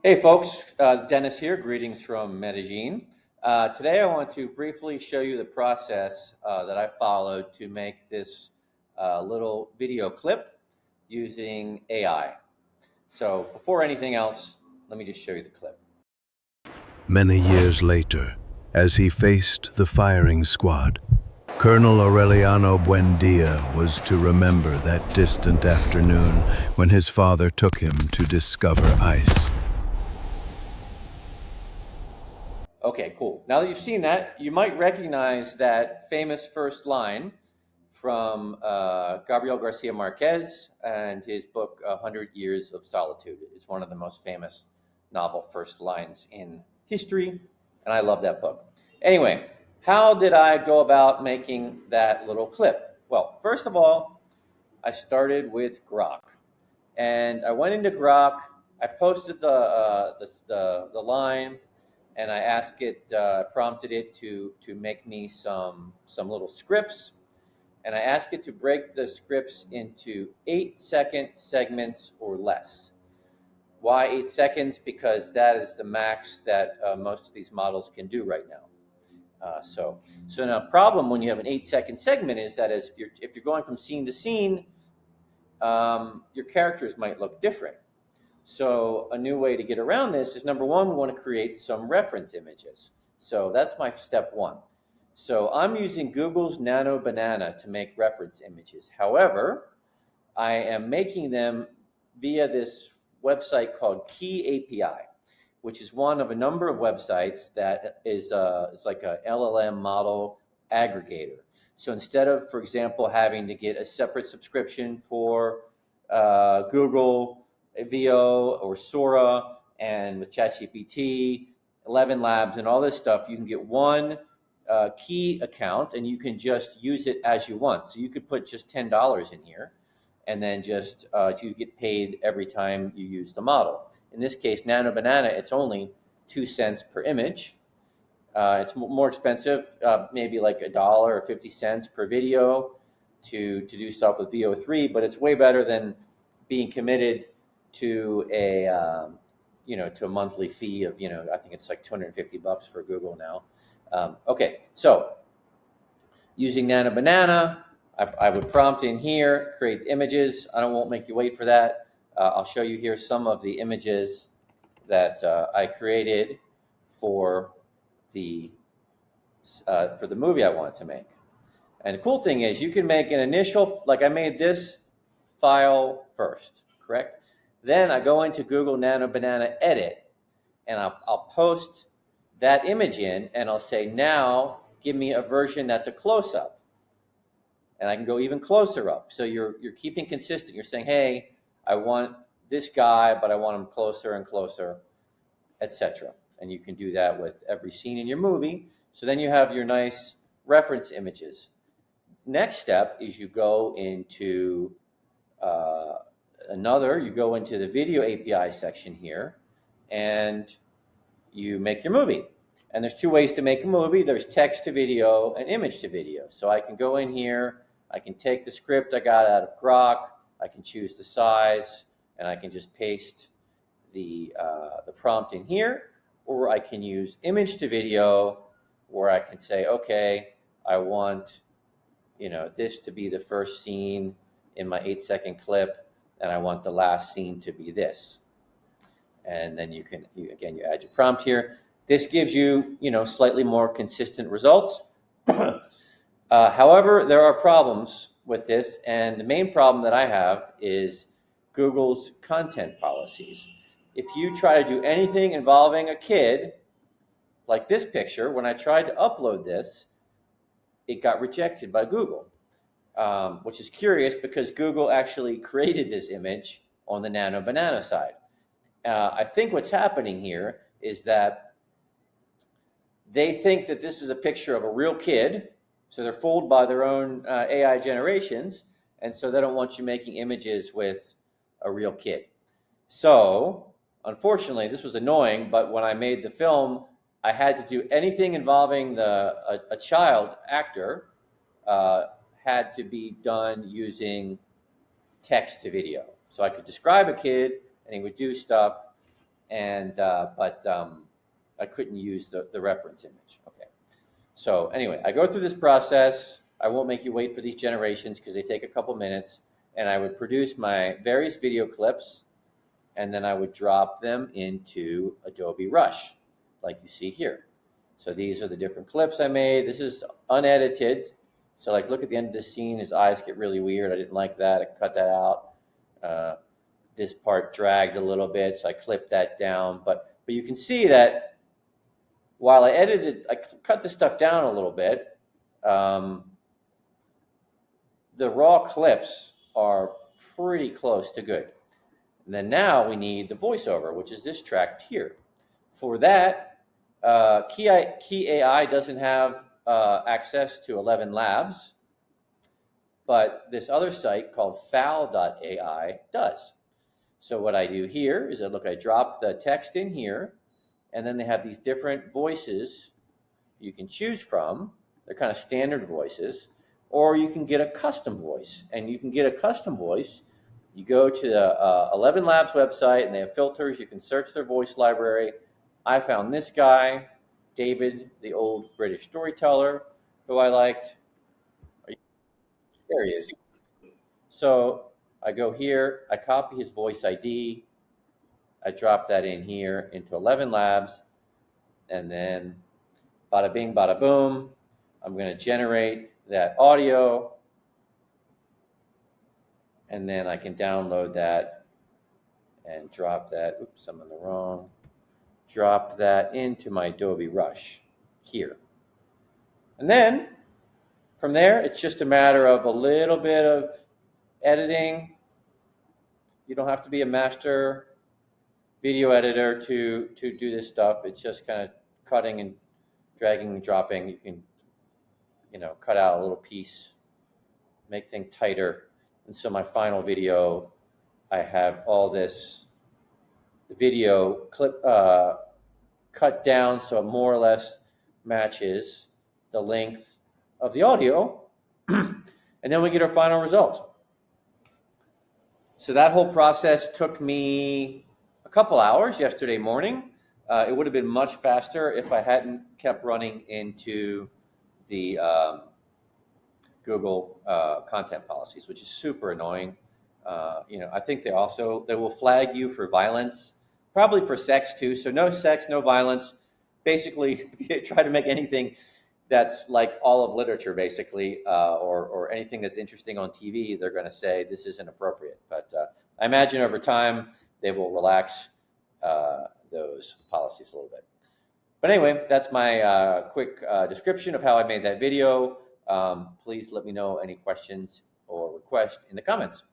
Hey folks, Dennis here. Greetings from Medellin. Today I want to briefly show you the process that I followed to make this little video clip using AI. So before anything else, let me just show you the clip. Many years later, as he faced the firing squad, Colonel Aureliano Buendia was to remember that distant afternoon when his father took him to discover ice. Okay, cool. Now that you've seen that, you might recognize that famous first line from Gabriel Garcia Marquez and his book, 100 Years of Solitude. It's one of the most famous novel first lines in history, and I love that book. Anyway, how did I go about making that little clip? Well, first of all, I started with Grok, and I went into Grok. I posted the line, and I asked it, prompted it to make me some little scripts, and I ask it to break the scripts into 8-second segments or less. Why 8 seconds? Because that is the max that most of these models can do right now. So now, problem when you have an 8-second segment is that if you're going from scene to scene, your characters might look different. So a new way to get around this is, number one, we want to create some reference images. So that's my step one. So I'm using Google's Nanobanana to make reference images. However, I am making them via this website called Key API, which is one of a number of websites that is it's like a LLM model aggregator. So instead of, for example, having to get a separate subscription for Google VO or Sora, and with ChatGPT, 11 Labs, and all this stuff, you can get one key account and you can just use it as you want. So you could put just $10 in here, and then just you get paid every time you use the model. In this case, Nanobanana, it's only 2 cents per image. It's more expensive, maybe like $1 or 50 cents per video to do stuff with VO3, but it's way better than being committed to a to a monthly fee of, I think it's like $250 for Google now. Okay, so using Nanobanana, I would prompt in here, create images. I won't make you wait for that. I'll show you here some of the images that I created for the movie I wanted to make. And the cool thing is you can make an initial, like I made this file first, correct? Then I go into Google Nanobanana Edit, and I'll post that image in, and I'll say, now give me a version that's a close-up. And I can go even closer up. So you're keeping consistent. You're saying, hey, I want this guy, but I want him closer and closer, etc. And you can do that with every scene in your movie. So then you have your nice reference images. Next step is you go into you go into the video API section here, and you make your movie. And there's two ways to make a movie. There's text to video and image to video. So I can go in here, I can take the script I got out of Grok, I can choose the size, and I can just paste the prompt in here, or I can use image to video, where I can say, okay, I want this to be the first scene in my 8-second clip, and I want the last scene to be this. And then you add your prompt here. This gives you, slightly more consistent results. However, there are problems with this, and the main problem that I have is Google's content policies. If you try to do anything involving a kid, like this picture, when I tried to upload this, it got rejected by Google, which is curious because Google actually created this image on the Nanobanana side. I think what's happening here is that they think that this is a picture of a real kid, so they're fooled by their own AI generations, and so they don't want you making images with a real kid. So, unfortunately, this was annoying, but when I made the film, I had to do anything involving a child actor had to be done using text to video. So I could describe a kid, and he would do stuff, and but I couldn't use the reference image. Okay. So anyway, I go through this process. I won't make you wait for these generations because they take a couple minutes. And I would produce my various video clips, and then I would drop them into Adobe Rush, like you see here. So these are the different clips I made. This is unedited. So like, look at the end of the scene, his eyes get really weird. I didn't like that. I cut that out. This part dragged a little bit, so I clipped that down. But you can see that while I edited, I cut the stuff down a little bit. The raw clips are pretty close to good. And then now we need the voiceover, which is this track here. For that, Key AI doesn't have access to 11 Labs, but this other site called foul.ai does. So what I do here is I drop the text in here, and then they have these different voices you can choose from. They're kind of standard voices, or you can get a custom voice. And you can get a custom voice. You go to the 11 Labs website, and they have filters. You can search their voice library. I found this guy, David, the old British storyteller, who I liked. There he is. So I go here, I copy his voice ID, I drop that in here into 11 Labs, and then bada bing, bada boom, I'm going to generate that audio, and then I can download that and drop that. Oops, I'm on the wrong. Drop that into my Adobe Rush here. And then from there, it's just a matter of a little bit of editing. You don't have to be a master video editor to do this stuff. It's just kind of cutting and dragging and dropping. You can, cut out a little piece, make things tighter. And so my final video, I have all this video clip cut down so it more or less matches the length of the audio. And then we get our final result. So that whole process took me a couple hours yesterday morning. It would have been much faster if I hadn't kept running into the Google content policies, which is super annoying. I think they will flag you for violence, probably for sex too. So no sex, no violence. Basically, if you try to make anything that's like all of literature, basically, or anything that's interesting on TV, they're going to say this isn't appropriate. But I imagine over time they will relax those policies a little bit. But anyway, that's my quick description of how I made that video. Please let me know any questions or requests in the comments.